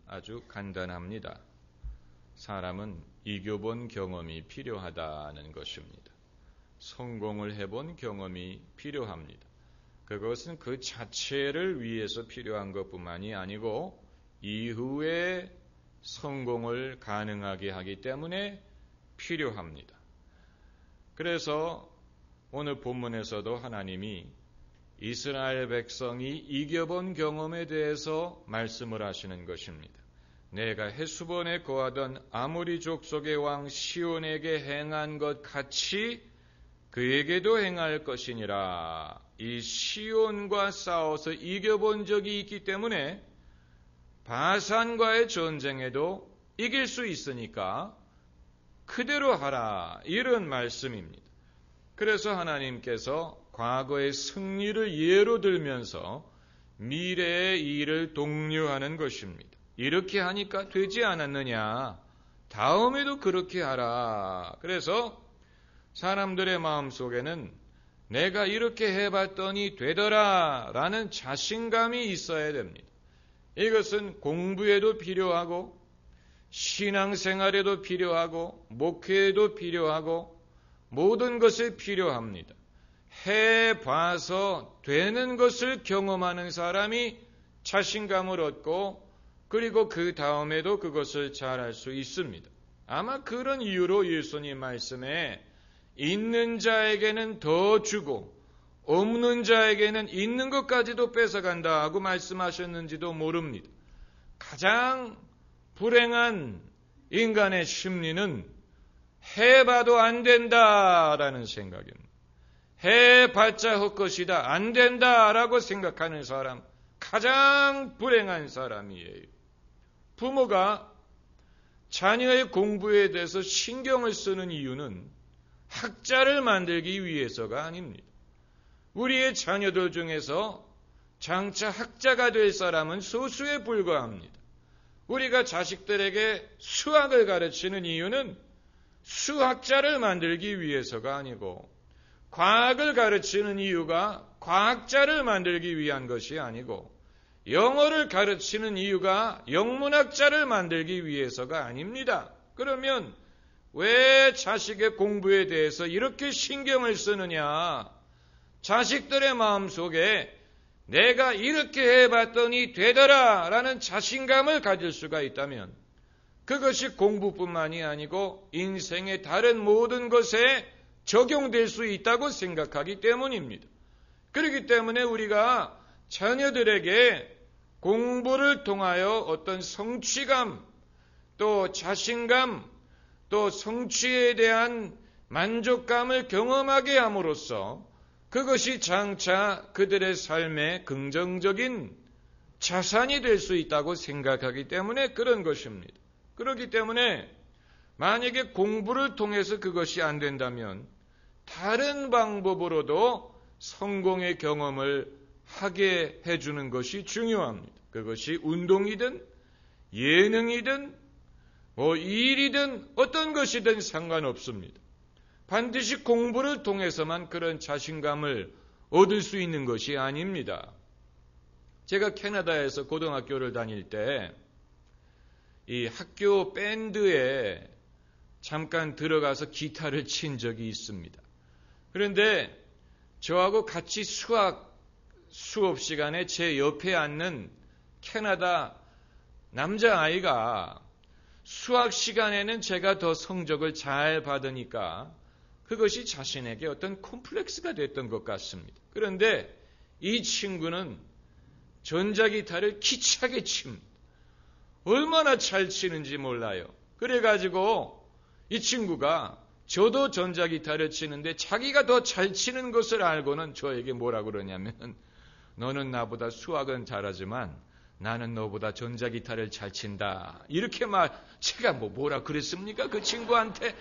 아주 간단합니다. 사람은 이겨본 경험이 필요하다는 것입니다. 성공을 해본 경험이 필요합니다. 그것은 그 자체를 위해서 필요한 것뿐만이 아니고 이후에 성공을 가능하게 하기 때문에 필요합니다. 그래서 오늘 본문에서도 하나님이 이스라엘 백성이 이겨본 경험에 대해서 말씀을 하시는 것입니다. 내가 헤스본에 거하던 아모리 족속의 왕 시온에게 행한 것 같이 그에게도 행할 것이니라. 이 시온과 싸워서 이겨본 적이 있기 때문에 바산과의 전쟁에도 이길 수 있으니까 그대로 하라. 이런 말씀입니다. 그래서 하나님께서 과거의 승리를 예로 들면서 미래의 일을 독려하는 것입니다. 이렇게 하니까 되지 않았느냐? 다음에도 그렇게 하라. 그래서 사람들의 마음속에는 내가 이렇게 해봤더니 되더라 라는 자신감이 있어야 됩니다. 이것은 공부에도 필요하고 신앙생활에도 필요하고 목회에도 필요하고 모든 것에 필요합니다. 해봐서 되는 것을 경험하는 사람이 자신감을 얻고 그리고 그 다음에도 그것을 잘할 수 있습니다. 아마 그런 이유로 예수님 말씀에 있는 자에게는 더 주고 없는 자에게는 있는 것까지도 뺏어간다 하고 말씀하셨는지도 모릅니다. 가장 불행한 인간의 심리는 해봐도 안 된다라는 생각입니다. 해봤자 헛것이다, 안 된다라고 생각하는 사람, 가장 불행한 사람이에요. 부모가 자녀의 공부에 대해서 신경을 쓰는 이유는 학자를 만들기 위해서가 아닙니다. 우리의 자녀들 중에서 장차 학자가 될 사람은 소수에 불과합니다. 우리가 자식들에게 수학을 가르치는 이유는 수학자를 만들기 위해서가 아니고 과학을 가르치는 이유가 과학자를 만들기 위한 것이 아니고 영어를 가르치는 이유가 영문학자를 만들기 위해서가 아닙니다. 그러면 왜 자식의 공부에 대해서 이렇게 신경을 쓰느냐? 자식들의 마음속에 내가 이렇게 해봤더니 되더라 라는 자신감을 가질 수가 있다면 그것이 공부뿐만이 아니고 인생의 다른 모든 것에 적용될 수 있다고 생각하기 때문입니다. 그렇기 때문에 우리가 자녀들에게 공부를 통하여 어떤 성취감, 또 자신감, 또 성취에 대한 만족감을 경험하게 함으로써 그것이 장차 그들의 삶의 긍정적인 자산이 될 수 있다고 생각하기 때문에 그런 것입니다. 그렇기 때문에 만약에 공부를 통해서 그것이 안 된다면 다른 방법으로도 성공의 경험을 하게 해주는 것이 중요합니다. 그것이 운동이든 예능이든 일이든 어떤 것이든 상관없습니다. 반드시 공부를 통해서만 그런 자신감을 얻을 수 있는 것이 아닙니다. 제가 캐나다에서 고등학교를 다닐 때 이 학교 밴드에 잠깐 들어가서 기타를 친 적이 있습니다. 그런데 저하고 같이 수업 시간에 제 옆에 앉는 캐나다 남자아이가 수학 시간에는 제가 더 성적을 잘 받으니까 그것이 자신에게 어떤 콤플렉스가 됐던 것 같습니다. 그런데 이 친구는 전자기타를 기차게 칩니다. 얼마나 잘 치는지 몰라요. 그래가지고 이 친구가 저도 전자기타를 치는데 자기가 더 잘 치는 것을 알고는 저에게 뭐라 그러냐면 너는 나보다 수학은 잘하지만 나는 너보다 전자기타를 잘 친다. 이렇게 제가 뭐라 그랬습니까? 그 친구한테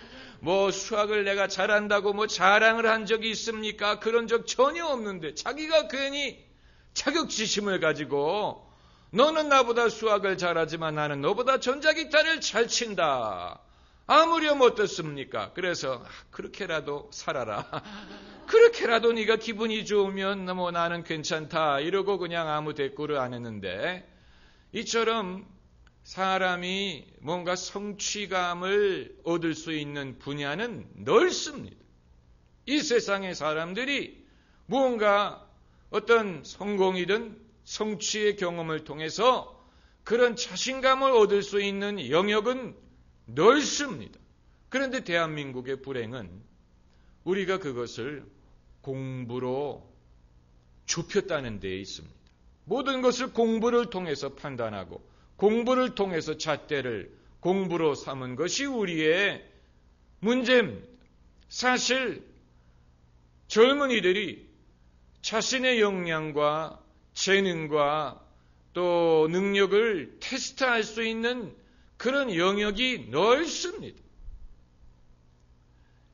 수학을 내가 잘한다고 자랑을 한 적이 있습니까? 그런 적 전혀 없는데 자기가 괜히 자격지심을 가지고 너는 나보다 수학을 잘하지만 나는 너보다 전자기타를 잘 친다. 아무렴 어떻습니까? 그래서 그렇게라도 살아라. 그렇게라도 네가 기분이 좋으면 나는 괜찮다. 이러고 그냥 아무 대꾸를 안 했는데 이처럼 사람이 뭔가 성취감을 얻을 수 있는 분야는 넓습니다. 이 세상의 사람들이 무언가 어떤 성공이든 성취의 경험을 통해서 그런 자신감을 얻을 수 있는 영역은 넓습니다. 그런데 대한민국의 불행은 우리가 그것을 공부로 좁혔다는 데에 있습니다. 모든 것을 공부를 통해서 판단하고 공부를 통해서 잣대를 공부로 삼은 것이 우리의 문제입니다. 사실 젊은이들이 자신의 역량과 재능과 또 능력을 테스트할 수 있는 그런 영역이 넓습니다.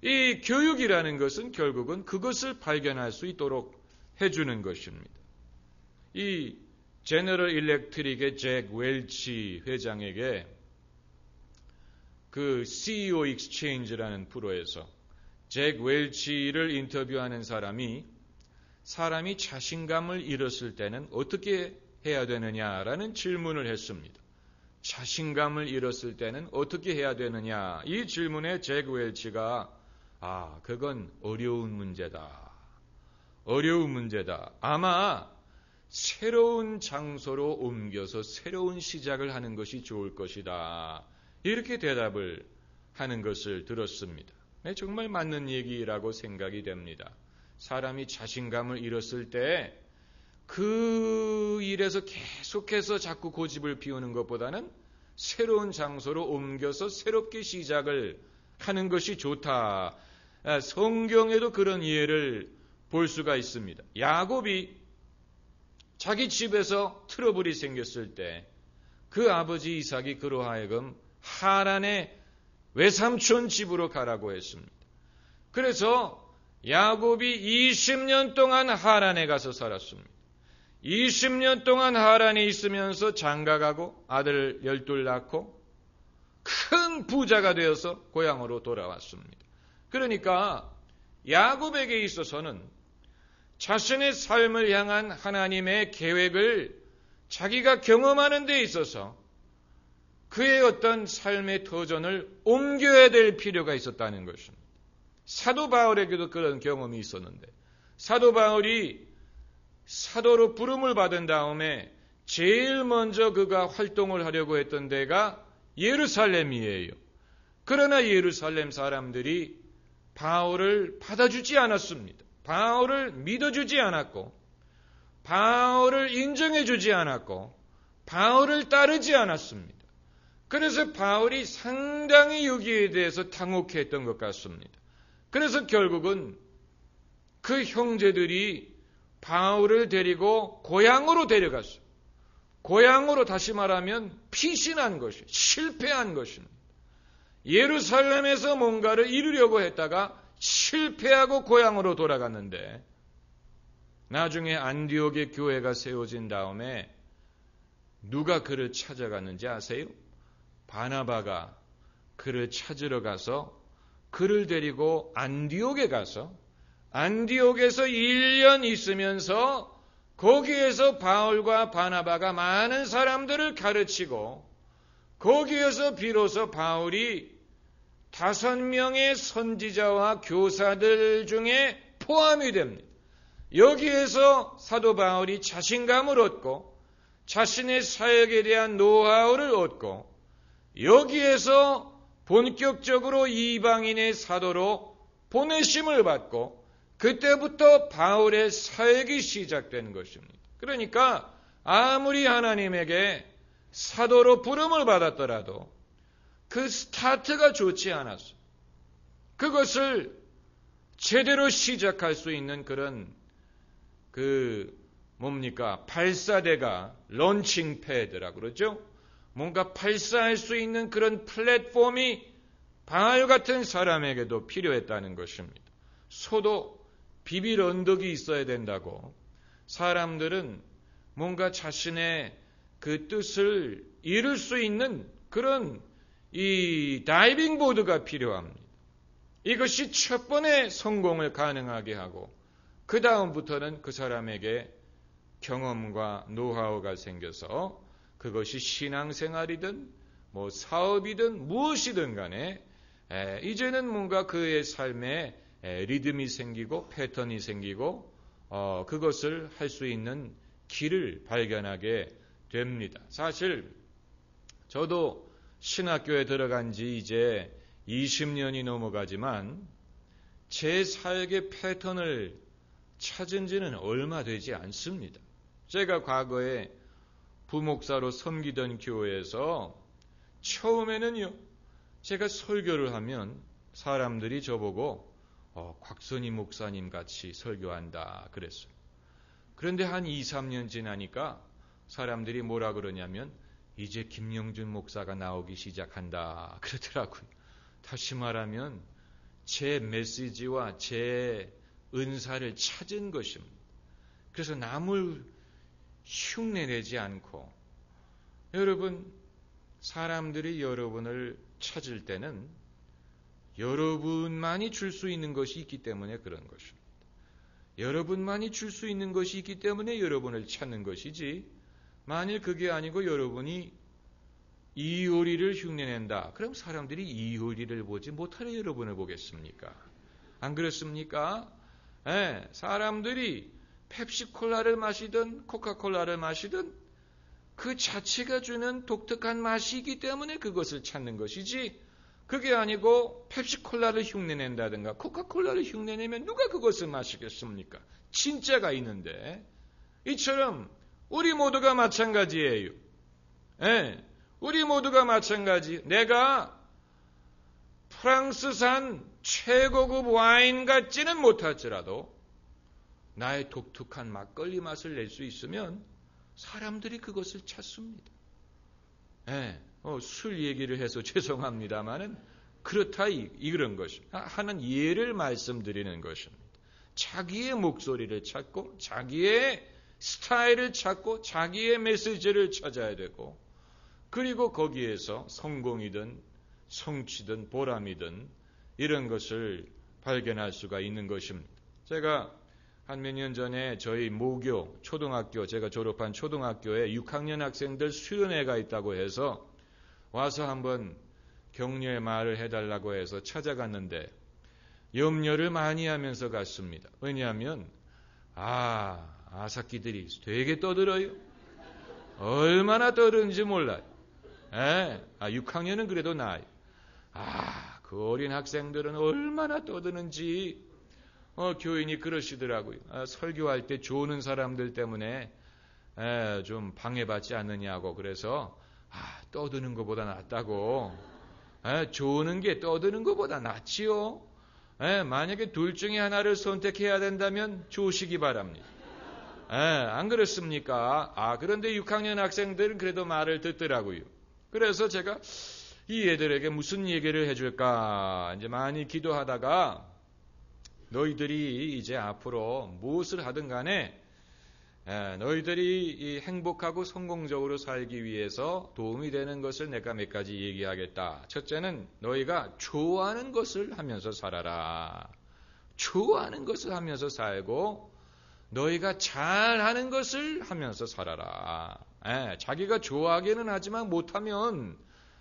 이 교육이라는 것은 결국은 그것을 발견할 수 있도록 해주는 것입니다. 이 제너럴 일렉트릭의 잭 웰치 회장에게 그 CEO 익스체인지라는 프로에서 잭 웰치를 인터뷰하는 사람이 자신감을 잃었을 때는 어떻게 해야 되느냐라는 질문을 했습니다. 자신감을 잃었을 때는 어떻게 해야 되느냐? 이 질문에 잭 웰치가 그건 어려운 문제다. 어려운 문제다. 아마 새로운 장소로 옮겨서 새로운 시작을 하는 것이 좋을 것이다. 이렇게 대답을 하는 것을 들었습니다. 네, 정말 맞는 얘기라고 생각이 됩니다. 사람이 자신감을 잃었을 때 그 일에서 계속해서 자꾸 고집을 피우는 것보다는 새로운 장소로 옮겨서 새롭게 시작을 하는 것이 좋다. 성경에도 그런 예를 볼 수가 있습니다. 야곱이 자기 집에서 트러블이 생겼을 때 그 아버지 이삭이 그로 하여금 하란의 외삼촌 집으로 가라고 했습니다. 그래서 야곱이 20년 동안 하란에 가서 살았습니다. 20년 동안 하란에 있으면서 장가가고 아들 12 낳고 큰 부자가 되어서 고향으로 돌아왔습니다. 그러니까 야곱에게 있어서는 자신의 삶을 향한 하나님의 계획을 자기가 경험하는 데 있어서 그의 어떤 삶의 터전을 옮겨야 될 필요가 있었다는 것입니다. 사도 바울에게도 그런 경험이 있었는데 사도 바울이 사도로 부름을 받은 다음에 제일 먼저 그가 활동을 하려고 했던 데가 예루살렘이에요. 그러나 예루살렘 사람들이 바울을 받아주지 않았습니다. 바울을 믿어주지 않았고 바울을 인정해주지 않았고 바울을 따르지 않았습니다. 그래서 바울이 상당히 여기에 대해서 당혹했던 것 같습니다. 그래서 결국은 그 형제들이 바울을 데리고 고향으로 데려갔어요. 고향으로 다시 말하면 피신한 것이에요. 실패한 것입니다. 예루살렘에서 뭔가를 이루려고 했다가 실패하고 고향으로 돌아갔는데 나중에 안디옥의 교회가 세워진 다음에 누가 그를 찾아갔는지 아세요? 바나바가 그를 찾으러 가서 그를 데리고 안디옥에 가서 안디옥에서 1년 있으면서 거기에서 바울과 바나바가 많은 사람들을 가르치고 거기에서 비로소 바울이 5명의 선지자와 교사들 중에 포함이 됩니다. 여기에서 사도 바울이 자신감을 얻고 자신의 사역에 대한 노하우를 얻고 여기에서 본격적으로 이방인의 사도로 보내심을 받고 그때부터 바울의 사역이 시작된 것입니다. 그러니까 아무리 하나님에게 사도로 부름을 받았더라도 그 스타트가 좋지 않았어요. 그것을 제대로 시작할 수 있는 그런 발사대가 런칭 패드라고 그러죠. 뭔가 발사할 수 있는 그런 플랫폼이 바울 같은 사람에게도 필요했다는 것입니다. 소도 비빌 언덕이 있어야 된다고 사람들은 뭔가 자신의 그 뜻을 이룰 수 있는 그런 이 다이빙 보드가 필요합니다. 이것이 첫 번의 성공을 가능하게 하고 그 다음부터는 그 사람에게 경험과 노하우가 생겨서 그것이 신앙생활이든 뭐 사업이든 무엇이든 간에 이제는 뭔가 그의 삶에 리듬이 생기고 패턴이 생기고 그것을 할 수 있는 길을 발견하게 됩니다. 사실 저도 신학교에 들어간 지 이제 20년이 넘어가지만 제 삶의 패턴을 찾은 지는 얼마 되지 않습니다. 제가 과거에 부목사로 섬기던 교회에서 처음에는요, 제가 설교를 하면 사람들이 저보고 곽선희 목사님 같이 설교한다 그랬어요. 그런데 한 2, 3년 지나니까 사람들이 뭐라 그러냐면 이제 김영준 목사가 나오기 시작한다 그러더라고요. 다시 말하면 제 메시지와 제 은사를 찾은 것입니다. 그래서 남을 흉내내지 않고 여러분 사람들이 여러분을 찾을 때는 여러분만이 줄 수 있는 것이 있기 때문에 그런 것입니다. 여러분만이 줄 수 있는 것이 있기 때문에 여러분을 찾는 것이지 만일 그게 아니고 여러분이 이효리를 흉내낸다. 그럼 사람들이 이효리를 보지 못하려 여러분을 보겠습니까? 안 그렇습니까? 사람들이 펩시콜라를 마시든 코카콜라를 마시든 그 자체가 주는 독특한 맛이기 때문에 그것을 찾는 것이지 그게 아니고 펩시콜라를 흉내낸다든가 코카콜라를 흉내내면 누가 그것을 마시겠습니까? 진짜가 있는데 이처럼 우리 모두가 마찬가지예요. 우리 모두가 마찬가지. 내가 프랑스산 최고급 와인 같지는 못할지라도 나의 독특한 막걸리 맛을 낼 수 있으면 사람들이 그것을 찾습니다. 술 얘기를 해서 죄송합니다만은 그렇다 이런 것입니다. 하는 예를 말씀드리는 것입니다. 자기의 목소리를 찾고 자기의 스타일을 찾고 자기의 메시지를 찾아야 되고 그리고 거기에서 성공이든 성취든 보람이든 이런 것을 발견할 수가 있는 것입니다. 제가 한 몇 년 전에 저희 모교 초등학교 제가 졸업한 초등학교에 6학년 학생들 수련회가 있다고 해서 와서 한번 격려의 말을 해달라고 해서 찾아갔는데 염려를 많이 하면서 갔습니다. 왜냐하면 아사끼들이 되게 떠들어요. 얼마나 떠드는지 몰라요. 6학년은 그래도 나아요. 그 어린 학생들은 얼마나 떠드는지 교인이 그러시더라고요. 설교할 때 조는 사람들 때문에 좀 방해받지 않느냐고 그래서 떠드는 것보다 낫다고. 조는 게 떠드는 것보다 낫지요. 만약에 둘 중에 하나를 선택해야 된다면 조시기 바랍니다. 안 그렇습니까? 그런데 6학년 학생들은 그래도 말을 듣더라고요. 그래서 제가 이 애들에게 무슨 얘기를 해줄까 이제 많이 기도하다가 너희들이 이제 앞으로 무엇을 하든 간에 너희들이 행복하고 성공적으로 살기 위해서 도움이 되는 것을 내가 몇 가지 얘기하겠다. 첫째는 너희가 좋아하는 것을 하면서 살아라. 좋아하는 것을 하면서 살고 너희가 잘하는 것을 하면서 살아라. 자기가 좋아하기는 하지만 못하면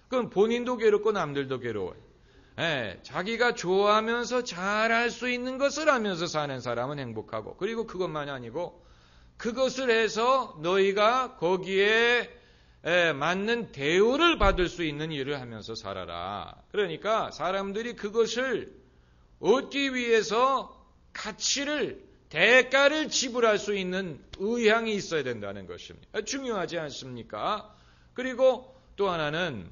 그건 본인도 괴롭고 남들도 괴로워요. 자기가 좋아하면서 잘할 수 있는 것을 하면서 사는 사람은 행복하고 그리고 그것만이 아니고 그것을 해서 너희가 거기에 맞는 대우를 받을 수 있는 일을 하면서 살아라. 그러니까 사람들이 그것을 얻기 위해서 대가를 지불할 수 있는 의향이 있어야 된다는 것입니다. 중요하지 않습니까? 그리고 또 하나는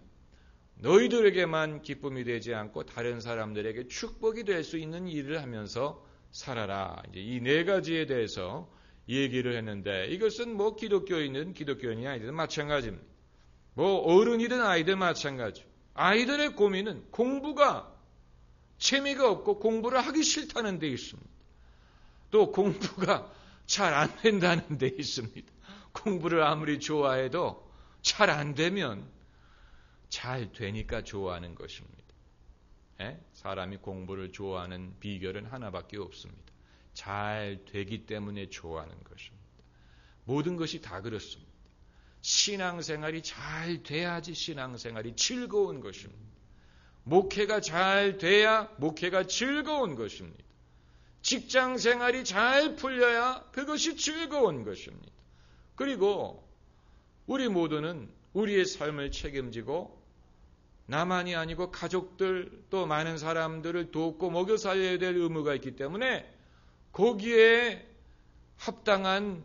너희들에게만 기쁨이 되지 않고 다른 사람들에게 축복이 될 수 있는 일을 하면서 살아라. 이제 이 네 가지에 대해서 얘기를 했는데 이것은 뭐 기독교인이 아니든 마찬가지입니다. 뭐 어른이든 아이든 마찬가지. 아이들의 고민은 공부가 재미가 없고 공부를 하기 싫다는 데 있습니다. 또 공부가 잘 안 된다는 데 있습니다. 공부를 아무리 좋아해도 잘 안 되면 잘 되니까 좋아하는 것입니다. 사람이 공부를 좋아하는 비결은 하나밖에 없습니다. 잘 되기 때문에 좋아하는 것입니다. 모든 것이 다 그렇습니다. 신앙생활이 잘 돼야지 신앙생활이 즐거운 것입니다. 목회가 잘 돼야 목회가 즐거운 것입니다. 직장생활이 잘 풀려야 그것이 즐거운 것입니다. 그리고 우리 모두는 우리의 삶을 책임지고 나만이 아니고 가족들 또 많은 사람들을 돕고 먹여 살려야 될 의무가 있기 때문에 거기에 합당한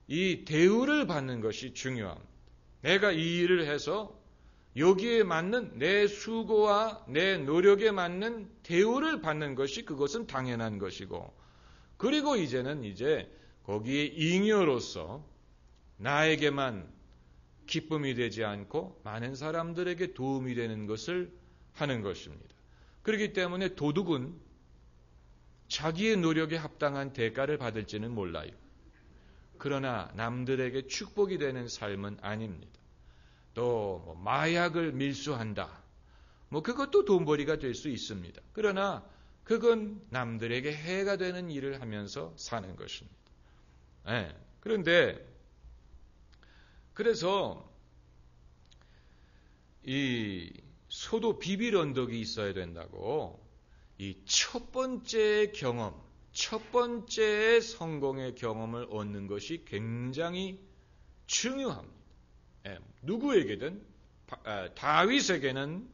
이 대우를 받는 것이 중요합니다. 내가 이 일을 해서 여기에 맞는 내 수고와 내 노력에 맞는 대우를 받는 것이 그것은 당연한 것이고, 그리고 이제는 거기에 잉여로서 나에게만 기쁨이 되지 않고 많은 사람들에게 도움이 되는 것을 하는 것입니다. 그렇기 때문에 도둑은 자기의 노력에 합당한 대가를 받을지는 몰라요. 그러나 남들에게 축복이 되는 삶은 아닙니다. 또 마약을 밀수한다. 그것도 돈벌이가 될 수 있습니다. 그러나 그건 남들에게 해가 되는 일을 하면서 사는 것입니다. 네. 그래서 이 소도 비빌 언덕이 있어야 된다고, 이 첫 번째 경험, 첫 번째 성공의 경험을 얻는 것이 굉장히 중요합니다. 누구에게든, 다윗에게는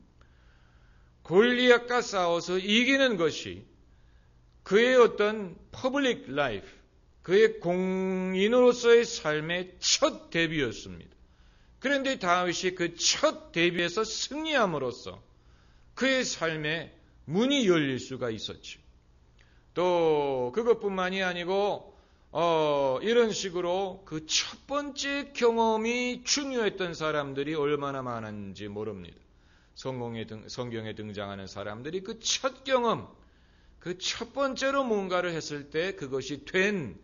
골리앗과 싸워서 이기는 것이 그의 어떤 퍼블릭 라이프, 그의 공인으로서의 삶의 첫 데뷔였습니다. 그런데 다윗이 그 첫 데뷔에서 승리함으로써 그의 삶에 문이 열릴 수가 있었죠. 또 그것뿐만이 아니고 이런 식으로 그 첫 번째 경험이 중요했던 사람들이 얼마나 많은지 모릅니다. 성경에 등장하는 사람들이 그 첫 경험, 그 첫 번째로 뭔가를 했을 때 그것이 된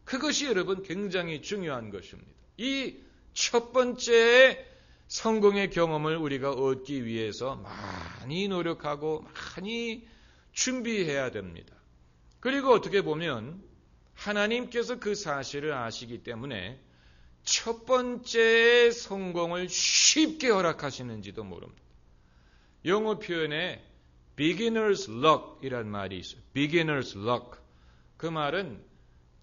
그것이 여러분 굉장히 중요한 것입니다. 이 첫 번째 성공의 경험을 우리가 얻기 위해서 많이 노력하고 많이 준비해야 됩니다. 그리고 어떻게 보면 하나님께서 그 사실을 아시기 때문에 첫 번째 성공을 쉽게 허락하시는지도 모릅니다. 영어 표현에 beginner's luck 이란 말이 있어요. beginner's luck. 그 말은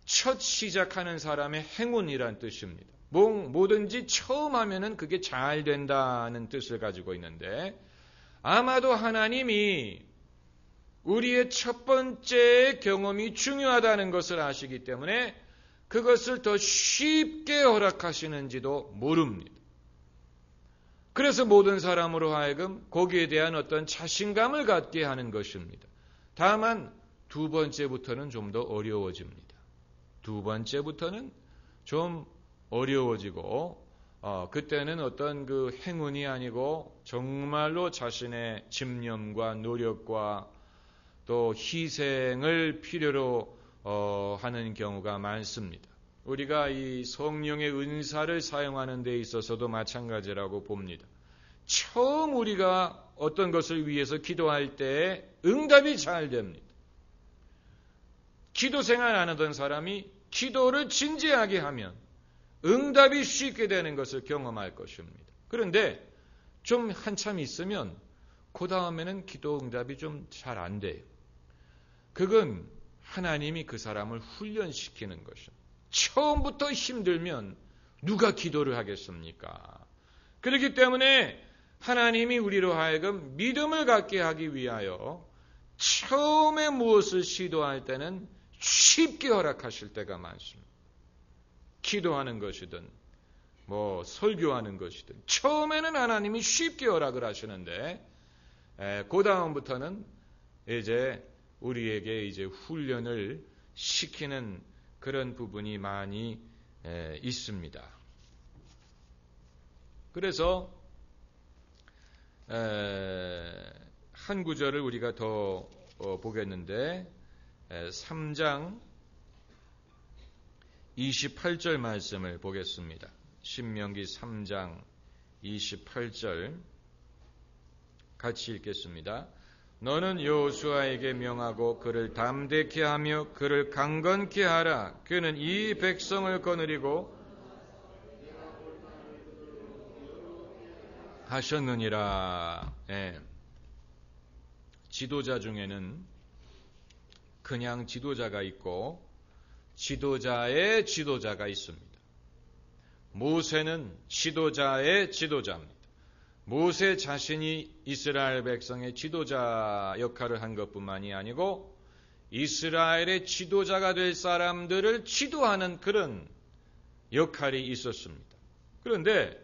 첫 시작하는 사람의 행운이란 뜻입니다. 뭐든지 처음 하면은 그게 잘 된다는 뜻을 가지고 있는데, 아마도 하나님이 우리의 첫 번째 경험이 중요하다는 것을 아시기 때문에 그것을 더 쉽게 허락하시는지도 모릅니다. 그래서 모든 사람으로 하여금 거기에 대한 어떤 자신감을 갖게 하는 것입니다. 다만 두 번째부터는 좀 더 어려워집니다. 두 번째부터는 좀 어려워지고 그때는 어떤 그 행운이 아니고 정말로 자신의 집념과 노력과 또 희생을 필요로 하는 경우가 많습니다. 우리가 이 성령의 은사를 사용하는 데 있어서도 마찬가지라고 봅니다. 처음 우리가 어떤 것을 위해서 기도할 때 응답이 잘 됩니다. 기도 생활 안 하던 사람이 기도를 진지하게 하면 응답이 쉽게 되는 것을 경험할 것입니다. 그런데 좀 한참 있으면 그 다음에는 기도 응답이 좀 잘 안 돼요. 그건 하나님이 그 사람을 훈련시키는 것입니다. 처음부터 힘들면 누가 기도를 하겠습니까? 그렇기 때문에 하나님이 우리로 하여금 믿음을 갖게 하기 위하여 처음에 무엇을 시도할 때는 쉽게 허락하실 때가 많습니다. 기도하는 것이든 설교하는 것이든 처음에는 하나님이 쉽게 허락을 하시는데 그 다음부터는 이제 우리에게 훈련을 시키는 그런 부분이 많이 있습니다. 그래서 한 구절을 우리가 더 보겠는데 3장 28절 말씀을 보겠습니다. 신명기 3장 28절 같이 읽겠습니다. 너는 여호수아에게 명하고 그를 담대케 하며 그를 강건케 하라. 그는 이 백성을 거느리고 하셨느니라. 예. 지도자 중에는 그냥 지도자가 있고 지도자의 지도자가 있습니다. 모세는 지도자의 지도자입니다. 모세 자신이 이스라엘 백성의 지도자 역할을 한 것뿐만이 아니고 이스라엘의 지도자가 될 사람들을 지도하는 그런 역할이 있었습니다. 그런데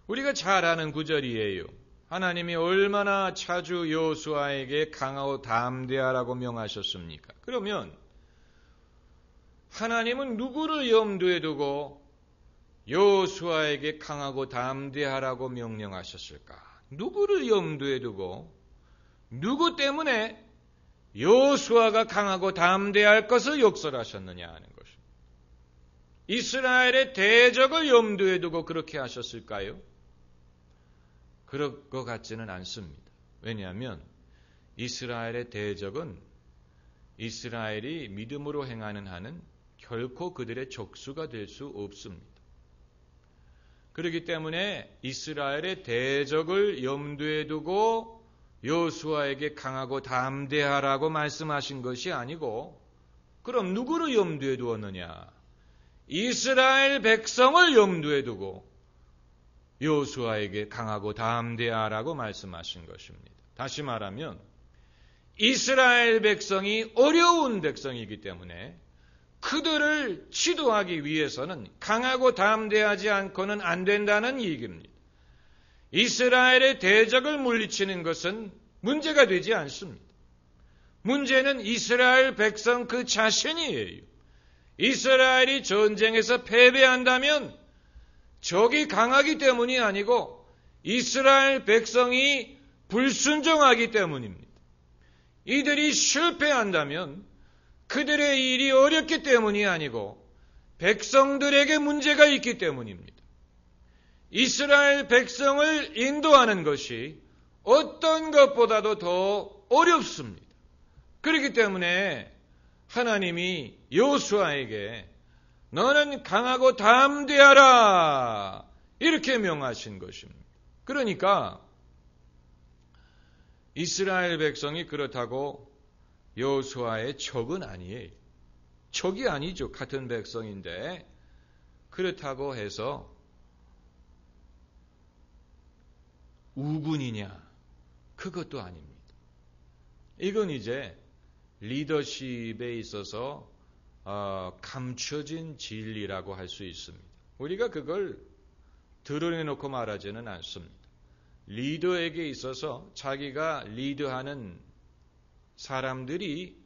우리가 잘 아는 구절이에요. 하나님이 얼마나 자주 여호수아에게 강하고 담대하라고 명하셨습니까? 그러면 하나님은 누구를 염두에 두고 여호수아에게 강하고 담대하라고 명령하셨을까? 누구를 염두에 두고 누구 때문에 여호수아가 강하고 담대할 것을 욕설하셨느냐 하는 것입니다. 이스라엘의 대적을 염두에 두고 그렇게 하셨을까요? 그럴 것 같지는 않습니다. 왜냐하면 이스라엘의 대적은 이스라엘이 믿음으로 행하는 한은 결코 그들의 족수가 될 수 없습니다. 그렇기 때문에 이스라엘의 대적을 염두에 두고 여호수아에게 강하고 담대하라고 말씀하신 것이 아니고 그럼 누구를 염두에 두었느냐? 이스라엘 백성을 염두에 두고 여호수아에게 강하고 담대하라고 말씀하신 것입니다. 다시 말하면 이스라엘 백성이 어려운 백성이기 때문에 그들을 지도하기 위해서는 강하고 담대하지 않고는 안 된다는 얘기입니다. 이스라엘의 대적을 물리치는 것은 문제가 되지 않습니다. 문제는 이스라엘 백성 그 자신이에요. 이스라엘이 전쟁에서 패배한다면 적이 강하기 때문이 아니고 이스라엘 백성이 불순종하기 때문입니다. 이들이 실패한다면 그들의 일이 어렵기 때문이 아니고 백성들에게 문제가 있기 때문입니다. 이스라엘 백성을 인도하는 것이 어떤 것보다도 더 어렵습니다. 그렇기 때문에 하나님이 여호수아에게 너는 강하고 담대하라 이렇게 명하신 것입니다. 그러니까 이스라엘 백성이 그렇다고 여호수아의 적은 아니에요. 적이 아니죠. 같은 백성인데 그렇다고 해서 우군이냐? 그것도 아닙니다. 이건 이제 리더십에 있어서 감춰진 진리라고 할 수 있습니다. 우리가 그걸 드러내놓고 말하지는 않습니다. 리더에게 있어서 자기가 리드하는 사람들이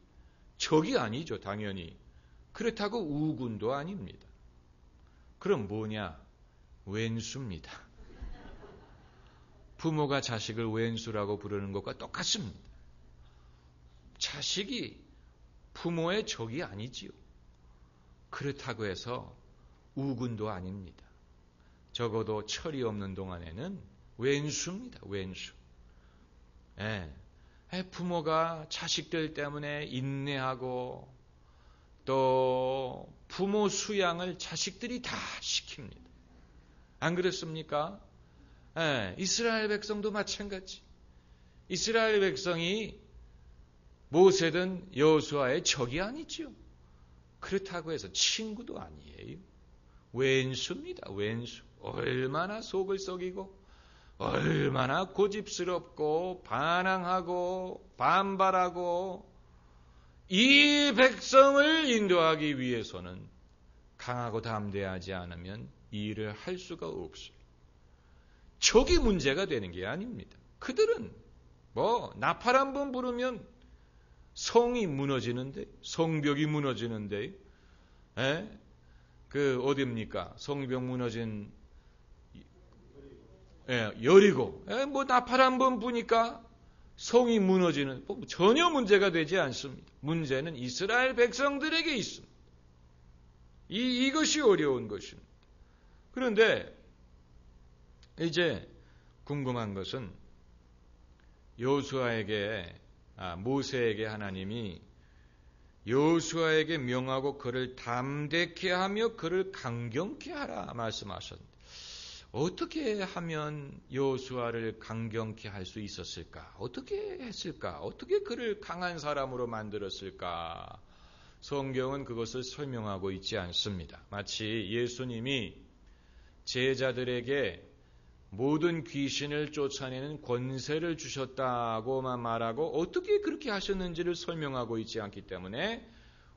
적이 아니죠, 당연히. 그렇다고 우군도 아닙니다. 그럼 뭐냐? 왼수입니다. 부모가 자식을 왼수라고 부르는 것과 똑같습니다. 자식이 부모의 적이 아니지요. 그렇다고 해서 우군도 아닙니다. 적어도 철이 없는 동안에는 왼수입니다. 왼수. 부모가 자식들 때문에 인내하고 또 부모 수양을 자식들이 다 시킵니다. 안 그렇습니까? 이스라엘 백성도 마찬가지. 이스라엘 백성이 모세든 여호수아의 적이 아니지요. 그렇다고 해서 친구도 아니에요. 왼수입니다. 왼수. 얼마나 속을 썩이고 얼마나 고집스럽고 반항하고 반발하고 이 백성을 인도하기 위해서는 강하고 담대하지 않으면 이 일을 할 수가 없어요. 적이 문제가 되는 게 아닙니다. 그들은 나팔 한 번 부르면 성이 무너지는데, 성벽이 무너지는데, 어디입니까? 성벽 무너진, 여리고, 나팔 한 번 부니까 성이 무너지는, 전혀 문제가 되지 않습니다. 문제는 이스라엘 백성들에게 있습니다. 이것이 어려운 것입니다. 그런데, 이제 궁금한 것은, 모세에게 하나님이 여호수아에게 명하고 그를 담대케 하며 그를 강경케 하라 말씀하셨는데 어떻게 하면 여호수아를 강경케 할 수 있었을까? 어떻게 했을까? 어떻게 그를 강한 사람으로 만들었을까? 성경은 그것을 설명하고 있지 않습니다. 마치 예수님이 제자들에게 모든 귀신을 쫓아내는 권세를 주셨다고만 말하고 어떻게 그렇게 하셨는지를 설명하고 있지 않기 때문에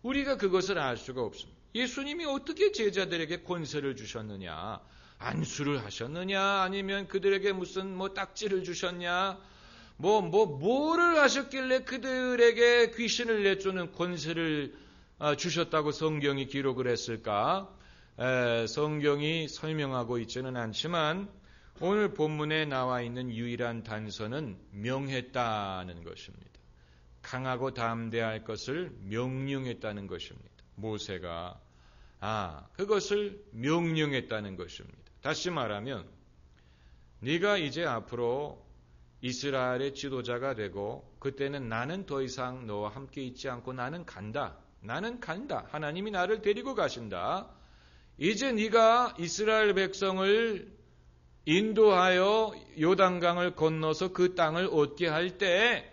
우리가 그것을 알 수가 없습니다. 예수님이 어떻게 제자들에게 권세를 주셨느냐? 안수를 하셨느냐? 아니면 그들에게 무슨 딱지를 주셨냐? 뭐를 하셨길래 그들에게 귀신을 내쫓는 권세를 주셨다고 성경이 기록을 했을까? 성경이 설명하고 있지는 않지만 오늘 본문에 나와 있는 유일한 단서는 명했다는 것입니다. 강하고 담대할 것을 명령했다는 것입니다. 모세가 그것을 명령했다는 것입니다. 다시 말하면 네가 이제 앞으로 이스라엘의 지도자가 되고 그때는 나는 더 이상 너와 함께 있지 않고 나는 간다. 하나님이 나를 데리고 가신다. 이제 네가 이스라엘 백성을 인도하여 요단강을 건너서 그 땅을 얻게 할 때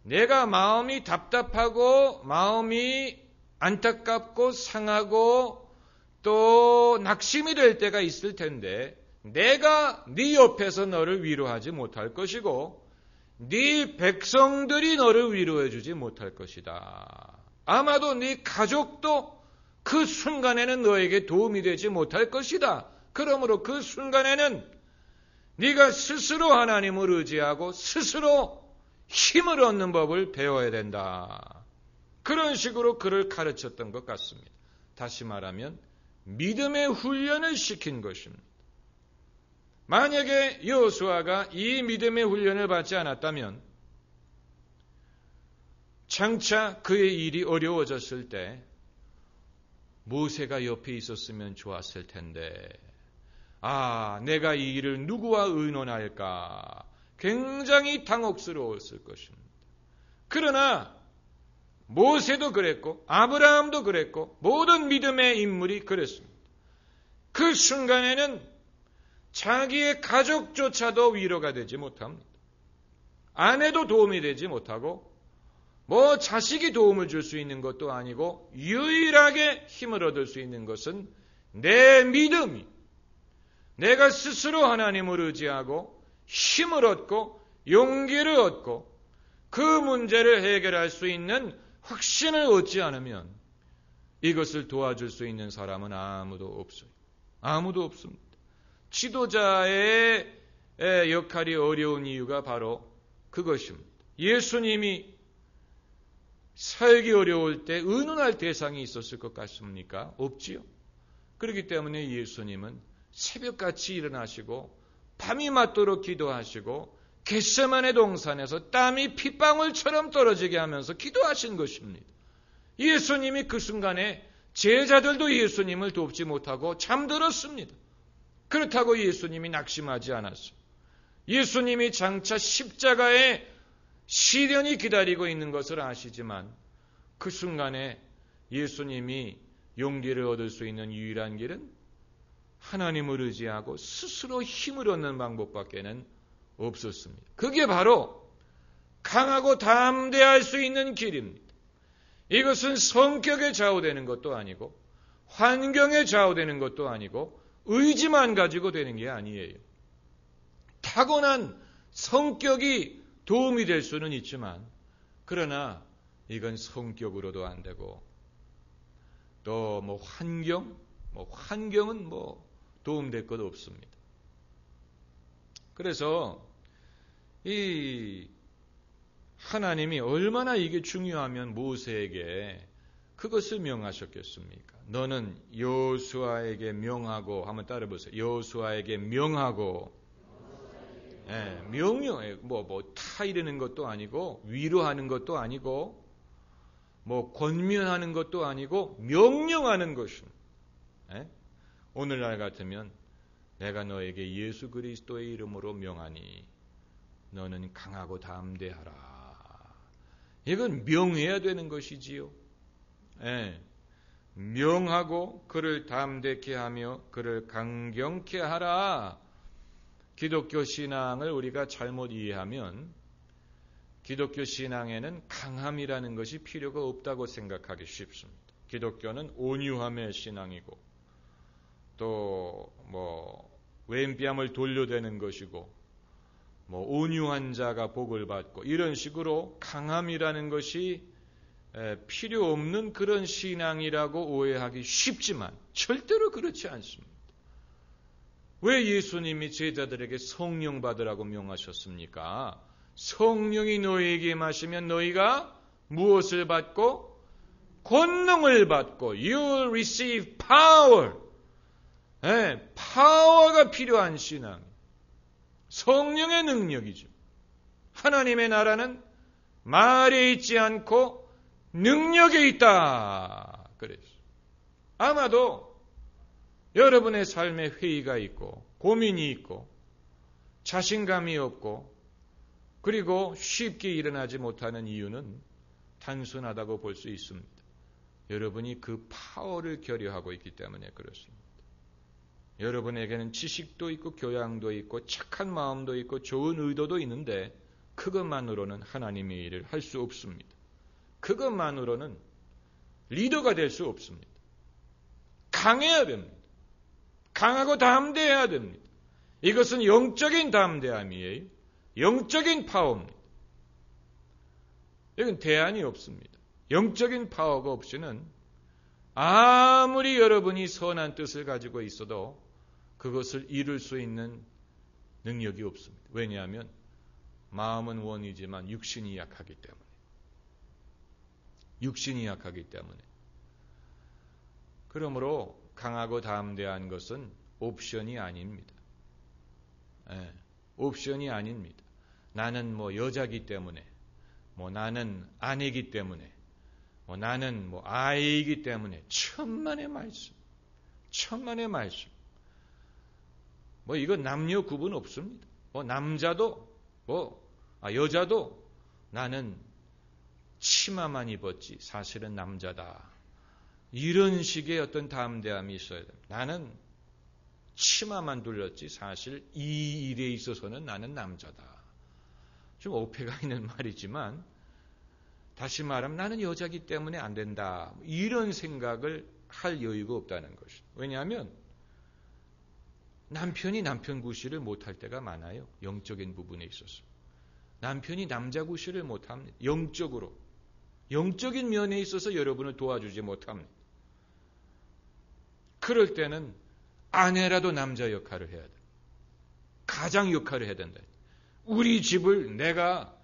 내가 마음이 답답하고 마음이 안타깝고 상하고 또 낙심이 될 때가 있을 텐데 내가 네 옆에서 너를 위로하지 못할 것이고 네 백성들이 너를 위로해 주지 못할 것이다. 아마도 네 가족도 그 순간에는 너에게 도움이 되지 못할 것이다. 그러므로 그 순간에는 네가 스스로 하나님을 의지하고 스스로 힘을 얻는 법을 배워야 된다. 그런 식으로 그를 가르쳤던 것 같습니다. 다시 말하면 믿음의 훈련을 시킨 것입니다. 만약에 여호수아가 이 믿음의 훈련을 받지 않았다면 장차 그의 일이 어려워졌을 때 모세가 옆에 있었으면 좋았을 텐데 내가 이 일을 누구와 의논할까? 굉장히 당혹스러웠을 것입니다. 그러나 모세도 그랬고 아브라함도 그랬고 모든 믿음의 인물이 그랬습니다. 그 순간에는 자기의 가족조차도 위로가 되지 못합니다. 아내도 도움이 되지 못하고 자식이 도움을 줄 수 있는 것도 아니고 유일하게 힘을 얻을 수 있는 것은 내 믿음이 내가 스스로 하나님을 의지하고 힘을 얻고 용기를 얻고 그 문제를 해결할 수 있는 확신을 얻지 않으면 이것을 도와줄 수 있는 사람은 아무도 없어요. 아무도 없습니다. 지도자의 역할이 어려운 이유가 바로 그것입니다. 예수님이 살기 어려울 때 의논할 대상이 있었을 것 같습니까? 없지요. 그렇기 때문에 예수님은 새벽같이 일어나시고 밤이 맞도록 기도하시고 겟세마네 동산에서 땀이 핏방울처럼 떨어지게 하면서 기도하신 것입니다. 예수님이 그 순간에 제자들도 예수님을 돕지 못하고 잠들었습니다. 그렇다고 예수님이 낙심하지 않았어요. 예수님이 장차 십자가에 시련이 기다리고 있는 것을 아시지만 그 순간에 예수님이 용기를 얻을 수 있는 유일한 길은 하나님을 의지하고 스스로 힘을 얻는 방법밖에는 없었습니다. 그게 바로 강하고 담대할 수 있는 길입니다. 이것은 성격에 좌우되는 것도 아니고 환경에 좌우되는 것도 아니고 의지만 가지고 되는 게 아니에요. 타고난 성격이 도움이 될 수는 있지만 그러나 이건 성격으로도 안 되고 또 환경은 도움될 것도 없습니다. 그래서 이 하나님이 얼마나 이게 중요하면 모세에게 그것을 명하셨겠습니까? 너는 여호수아에게 명하고 한번 따라보세요. 여호수아에게 명하고 명령해 타 이르는 것도 아니고 위로하는 것도 아니고 권면하는 것도 아니고 명령하는 것입니다. 오늘날 같으면 내가 너에게 예수 그리스도의 이름으로 명하니 너는 강하고 담대하라. 이건 명해야 되는 것이지요. 명하고 그를 담대케 하며 그를 강경케 하라. 기독교 신앙을 우리가 잘못 이해하면 기독교 신앙에는 강함이라는 것이 필요가 없다고 생각하기 쉽습니다. 기독교는 온유함의 신앙이고 또 왼뺨을 돌려대는 것이고 온유한 자가 복을 받고 이런 식으로 강함이라는 것이 필요 없는 그런 신앙이라고 오해하기 쉽지만 절대로 그렇지 않습니다. 왜 예수님이 제자들에게 성령 받으라고 명하셨습니까? 성령이 너희에게 임하시면 너희가 무엇을 받고? 권능을 받고 You will receive power. 파워가 필요한 신앙. 성령의 능력이죠. 하나님의 나라는 말에 있지 않고 능력에 있다. 그랬어요. 아마도 여러분의 삶에 회의가 있고 고민이 있고 자신감이 없고 그리고 쉽게 일어나지 못하는 이유는 단순하다고 볼 수 있습니다. 여러분이 그 파워를 결여하고 있기 때문에 그렇습니다. 여러분에게는 지식도 있고 교양도 있고 착한 마음도 있고 좋은 의도도 있는데 그것만으로는 하나님의 일을 할 수 없습니다. 그것만으로는 리더가 될 수 없습니다. 강해야 됩니다. 강하고 담대해야 됩니다. 이것은 영적인 담대함이에요. 영적인 파워입니다. 이건 대안이 없습니다. 영적인 파워가 없이는 아무리 여러분이 선한 뜻을 가지고 있어도 그것을 이룰 수 있는 능력이 없습니다. 왜냐하면 마음은 원이지만 육신이 약하기 때문에. 육신이 약하기 때문에. 그러므로 강하고 담대한 것은 옵션이 아닙니다. 옵션이 아닙니다. 나는 여자기 때문에, 나는 아내이기 때문에, 나는 아이이기 때문에 천만의 말씀. 이건 남녀 구분 없습니다. 남자도 여자도 나는 치마만 입었지 사실은 남자다. 이런 식의 어떤 담대함이 있어야 됩니다. 나는 치마만 둘렀지 사실 이 일에 있어서는 나는 남자다. 좀 어폐가 있는 말이지만 다시 말하면 나는 여자기 때문에 안 된다. 이런 생각을 할 여유가 없다는 것이죠. 왜냐하면 남편이 남편 구실을 못할 때가 많아요. 영적인 부분에 있어서. 남편이 남자 구실을 못합니다. 영적으로. 영적인 면에 있어서 여러분을 도와주지 못합니다. 그럴 때는 아내라도 남자 역할을 해야 돼요. 가장 역할을 해야 된다. 우리 집을 내가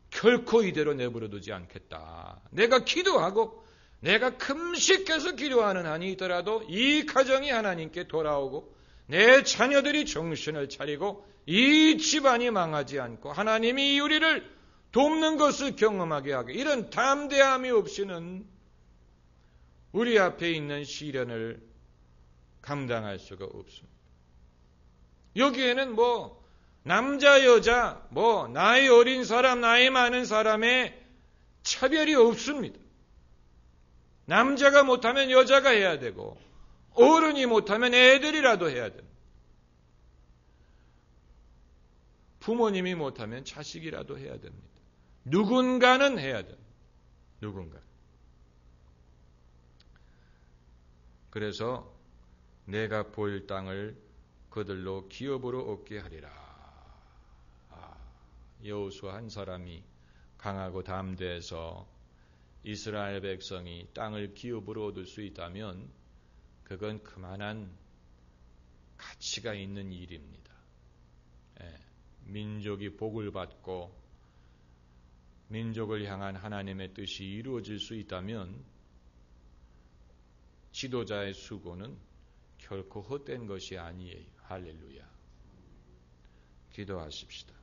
결코 이대로 내버려두지 않겠다. 내가 기도하고 내가 금식해서 기도하는 한이 있더라도 이 가정이 하나님께 돌아오고 내 자녀들이 정신을 차리고 이 집안이 망하지 않고 하나님이 이 우리를 돕는 것을 경험하게 하게. 이런 담대함이 없이는 우리 앞에 있는 시련을 감당할 수가 없습니다. 여기에는 남자, 여자, 나이 어린 사람, 나이 많은 사람의 차별이 없습니다. 남자가 못하면 여자가 해야 되고, 어른이 못하면 애들이라도 해야 됩니다. 부모님이 못하면 자식이라도 해야 됩니다. 누군가는 해야 됩니다. 누군가. 그래서 내가 볼 땅을 그들로 기업으로 얻게 하리라. 여호수아 한 사람이 강하고 담대해서 이스라엘 백성이 땅을 기업으로 얻을 수 있다면 그건 그만한 가치가 있는 일입니다. 민족이 복을 받고 민족을 향한 하나님의 뜻이 이루어질 수 있다면 지도자의 수고는 결코 헛된 것이 아니에요. 할렐루야. 기도하십시다.